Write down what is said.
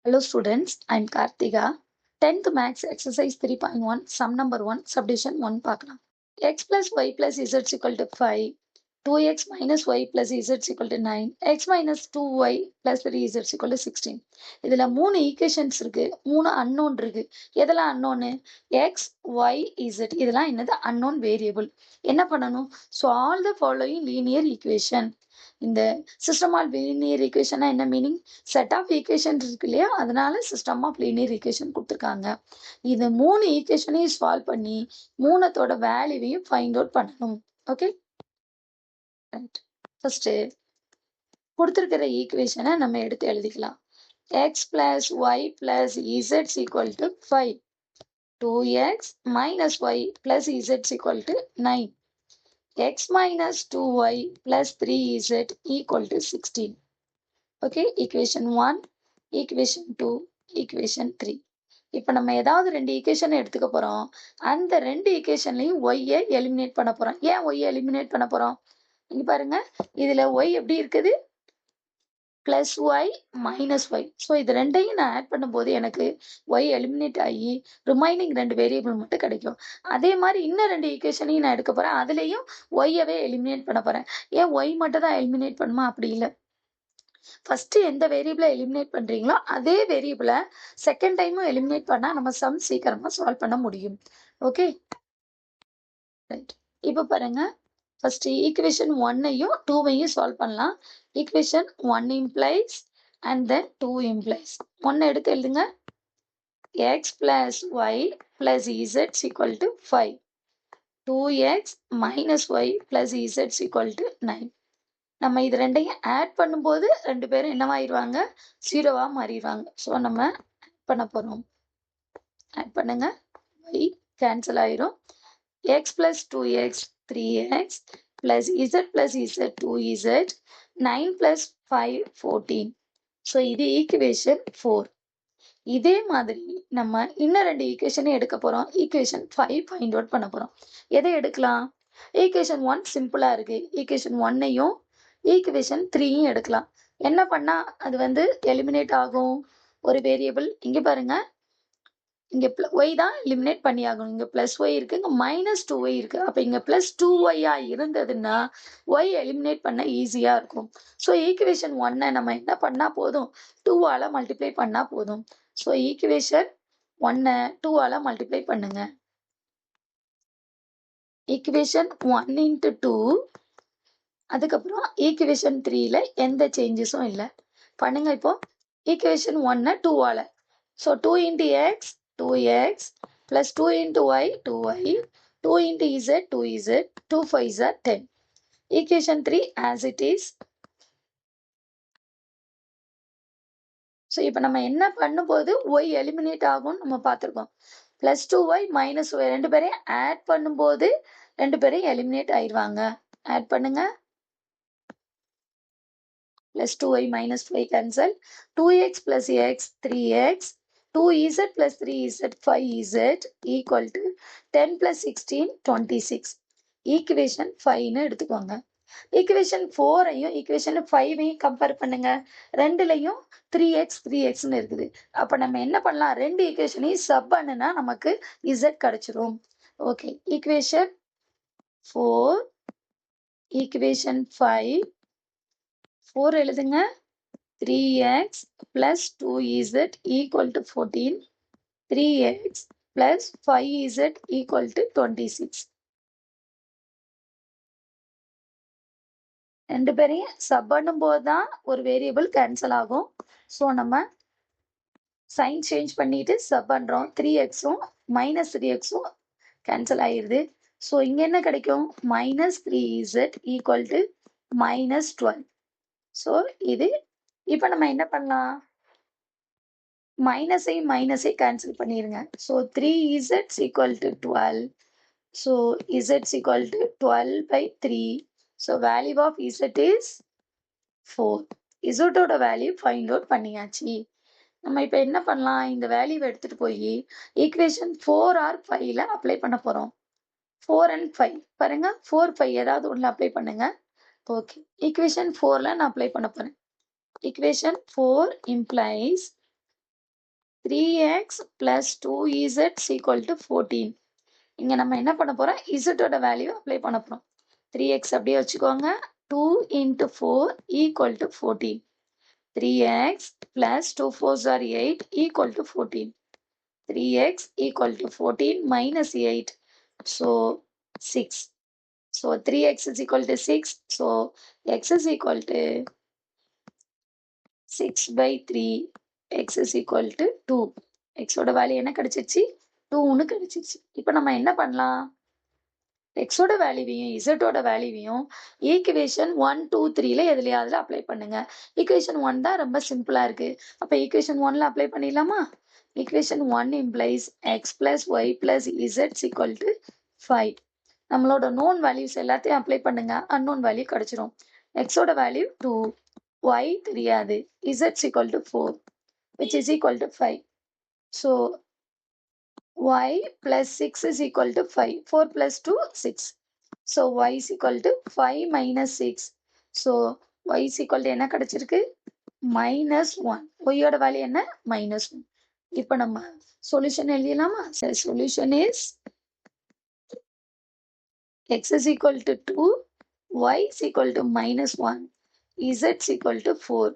Hello students, I'm Karthika. 10th Max exercise 3.1 sum number 1 subdivision 1 பார்க்கலாம். x plus y plus z is equal to 5, 2x minus y plus z is equal to 9, x minus 2y plus 3z is equal to 16. இதில் 3 equations இருக்கு, 3 unknown இருக்கு. எதெல்லாம் அன்னோன்னு? x, y, z இதெல்லாம் என்னது unknown variable. என்ன பண்ணணும்? Solve the following linear equation. இந்த system of linear ஈக்குவேஷனா என்ன மீனிங்? செட் ஆஃப் ஈக்குவேஷன் இருக்கு இல்லையா, அதனால சிஸ்டம் ஆஃப் லீனியர் ஈக்குவேஷன் கொடுத்துருக்காங்க. இது 3 ஈக்குவேஷனையும் சால்வ் பண்ணி 3த்தோட வேல்யூவையும் ஃபைண்ட் அவுட் பண்ணணும். Okay, right. ஃபர்ஸ்ட் கொடுத்துருக்கிற ஈக்குவேஷனை நம்ம எடுத்து எழுதிக்கலாம். X plus y plus z equal to 5, 2x minus y plus z equal to 9, x minus 2y plus 3z equal to 16. Okay, equation 1, equation 2, equation 3. இப்போ நம்ம ஏதாவது 2 ஈக்குவேஷன் எடுத்துக்க போறோம். அந்த 2 ஈக்குவேஷன்லையும் ஒய்யை எலிமினேட் பண்ண போறோம். ஏன் ஒய்யை எலிமினேட் பண்ண போறோம்? இங்க பாருங்க, இதுல ஒய் எப்படி இருக்குது? Plus y minus y. So இது ரெண்டையும் நான் ஆட் பண்ணும்போது எனக்கு ஒய் எலிமினேட் ஆகி ரிமைனிங் 2 வேரியபிள் மட்டும் கிடைக்கும். அதே மாதிரி இன்னும் 2 ஈக்குவேஷனையும் நான் எடுக்க போறேன். அதுலேயும் ஒய்யவே எலிமினேட் பண்ண போறேன். ஏன் ஒய் மட்டும் தான் எலிமினேட் பண்ணுமா? அப்படி இல்லை. ஃபர்ஸ்ட் எந்த வேரியபிளை எலிமினேட் பண்றீங்களோ அதே வேரியபிளை செகண்ட் டைமும் எலிமினேட் பண்ணா நம்ம சம் சீக்கிரமா சால்வ் பண்ண முடியும். Okay, right. இப்போ பாருங்க, ஃபர்ஸ்ட் ஈக்குவேஷன் 1ஐயும் 2ஐயும் சால்வ் பண்ணலாம். Equation 1 implies and then 2 implies. 1 எடுத்து எழுதுங்க. x plus y plus z equal to 5, 2x minus y plus z equal to 9. நம்ம இது ரெண்டையும் ஆட் பண்ணும்போது 2 பேரும் என்னவாயிருவாங்க? 0வா மாறிடுவாங்க. ஸோ நம்ம ஆட் பண்ண போறோம். ஆட் பண்ணுங்க. y கேன்சல் ஆயிரும். x plus 2x 3x plus z plus z 2z, 9 plus 5 14. So இது ஈக்குவேஷன் 4. இதே மாதிரி நம்ம இன்னும் 2 ஈக்குவேஷனை எடுக்க போறோம். ஈக்குவேஷன் 5 ஃபைண்ட் அவுட் பண்ண போறோம். எதை எடுக்கலாம்? ஈக்குவேஷன் 1 சிம்பிளா இருக்கு. ஈக்குவேஷன் 1ஐயும் ஈக்குவேஷன் 3யும் எடுக்கலாம். என்ன பண்ணா அது எலிமினேட் ஆகும்? ஒரு வேரியபிள் இங்க பாருங்க, இங்க ஒய் தான் எலிமினேட் பண்ணி ஆகணும். இங்க பிளஸ் ஒய் இருக்கு, இங்க மைனஸ் 2y இருக்கு. அப்ப இங்க பிளஸ் 2y இருந்ததுன்னா ஒய் எலிமினேட் பண்ண ஈஸியா இருக்கும். ஸோ ஈக்குவேஷன் 1 நம்ம என்ன பண்ணா போதும்? 2ஆல மல்டிப்ளை பண்ணா போதும். ஸோ ஈக்குவேஷன் 1 2ஆல மல்டிப்ளை பண்ணுங்க. ஈக்குவேஷன் 1 into 2, அதுக்கப்புறம் ஈக்குவேஷன் 3ல எந்த சேஞ்சஸும் இல்லை. பண்ணுங்க. இப்போ equation 1 2ஆல, so 2 into x 2x plus 2 into y 2y, 2 into z 2z, 2 5s are 10. Equation 3 as it is. So இப்போ நம்ம என்ன பண்ணும்போது y எலிமினேட் ஆகும் நம்ம பார்த்துருக்கோம். பிளஸ் 2y மைனஸ் ஒய் 2 பேரையும் ஆட் பண்ணும்போது 2 பேரையும் எலிமினேட் ஆயிடுவாங்க. ஆட் பண்ணுங்க. plus 2y minus 5 cancel, 2x plus x 3x, 2z plus 3z 5z equal to 10 plus 16 26. Equation 5ன்னு எடுத்துக்கோங்க. ஈக்குவேஷன் 4ஐயும் ஈக்குவேஷன் 5ஐயும் கம்பேர் பண்ணுங்க. ரெண்டுலையும் 3x 3xன்னு இருக்குது. அப்ப நம்ம என்ன பண்ணலாம்? 2 ஈக்குவேஷனையும் சப் பண்ணுனா நமக்கு z கிடைச்சிரும். ஓகே, ஈக்குவேஷன் 4, ஈக்குவேஷன் 5, 4 எழுதுங்க. 3x plus 2z equal to 14, 3x plus 5z equal to 26. 2 பேரையும் சப் பண்ணும்போது தான் ஒரு வேரியபிள் கேன்சல் ஆகும். ஸோ நம்ம சைன் சேஞ்ச் பண்ணிட்டு சப் பண்றோம். 3xும் மைனஸ் 3xும் கேன்சல் ஆயிடுது. ஸோ இங்க என்ன கிடைக்கும்? Minus 3z equal to minus 12. So இது இப்போ நம்ம என்ன பண்ணலாம்? மைனஸை கேன்சல் பண்ணிருங்க. So 3z equal to 12. So z equal to 12 by 3. So value of z is 4. இசட்டோட வேல்யூ ஃபைண்ட் அவுட் பண்ணியாச்சு. நம்ம இப்போ என்ன பண்ணலாம்? இந்த வேல்யூவை எடுத்துட்டு போய் ஈக்குவேஷன் 4 or 5ல அப்ளை பண்ண போறோம். 4 and 5 பாருங்க. 4 5 ஏதாவது ஒன்று அப்ளை பண்ணுங்க. ஓகே, ஈக்குவேஷன் 4ல நான் அப்ளை பண்ண போறேன். Equation 4 implies 3x plus 2z equal to 14. இங்க நம்ம என்ன பண்ண போறோம்? z ஓட வேல்யூ அப்ளை பண்ண போறோம். 3x அப்படியே வச்சுக்கோங்க. 2 into 4 equal to 14. 3x plus 2 4s are 8 equal to 14. 3x equal to 14 minus 8. So 6. So 3x is equal to 6. So x is equal to 6 by 3. X is equal to 2. x ஓட value என்ன கிடைச்சிருச்சு? 2ன்னு கிடைச்சிருச்சு. இப்போ நம்ம என்ன பண்ணலாம்? x ஓட வேல்யூவையும் z ஓட வேல்யூவையும் ஈக்குவேஷன் 1 2 3ல எதுலயாவது அப்ளை பண்ணுங்க. ஈக்குவேஷன் 1 தான் ரொம்ப சிம்பிளா இருக்கு. அப்ப ஈக்குவேஷன் 1ல அப்ளை பண்ணிடலாமா? Equation 1 implies x plus y plus z equal to 5. நம்மளோட known values எல்லாத்தையும் அப்ளை பண்ணுங்க. unknown வேல்யூ கிடைச்சிரும். x ஓட வேல்யூ 2, y தெரியாது, z equal to 4, which is equal to 5. So y plus 6 is equal to 5. 4 plus 2, 6. So y is equal to 5 minus 6. So y is equal to என்ன கிடைச்சிருக்கு? minus 1. y ஓட value என்ன? minus 1. இப்போ நம்ம solution எழுதிடலாமா? Solution is x is equal to 2, y is equal to minus 1, z is equal to 4.